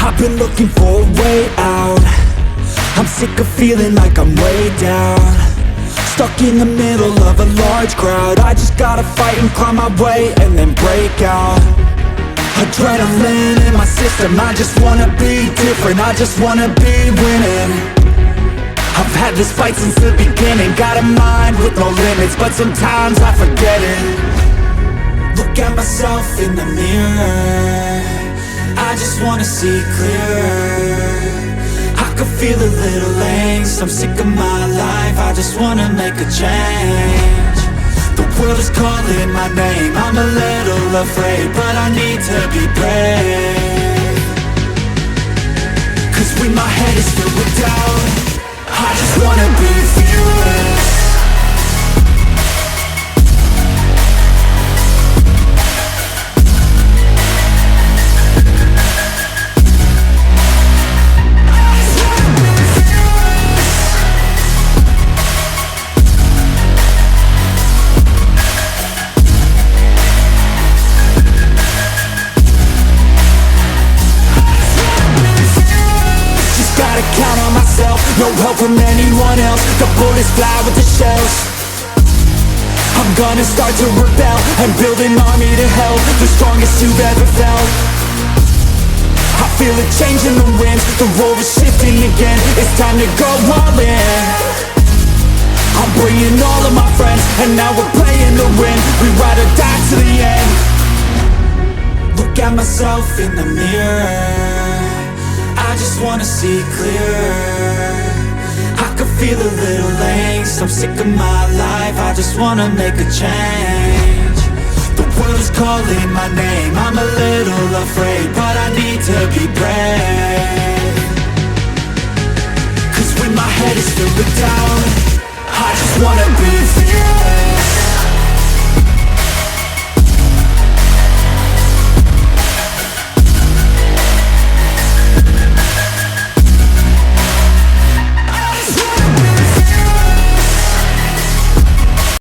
I've been looking for a way out. I'm sick of feeling like I'm way down, stuck in the middle of a large crowd. I just gotta fight and climb my way and then break out. Adrenaline in my system, I just wanna be different, I just wanna be winning. I've had this fight since the beginning, got a mind with no limits, but sometimes I forget it. Look at myself in the mirror, I just wanna see clearer. I can feel a little angst, I'm sick of my life, I just wanna make a change. The world is calling my name, I'm a little afraid, but I need to be brave. Cause when my head is filled with doubt, I just wanna be fearless. No help from anyone else, the bullets fly with the shells. I'm gonna start to rebel and build an army to help, the strongest you've ever felt. I feel a change in the wind, the road is shifting again, it's time to go all in. I'm bringing all of my friends, and now we're playing to win, we ride or die to the end. Look at myself in the mirror, I just wanna see clearer. I can feel a little angst, I'm sick of my life, I just wanna make a change. The world is calling my name, I'm a little afraid, but I need to be brave. Cause when my head is filled with doubt,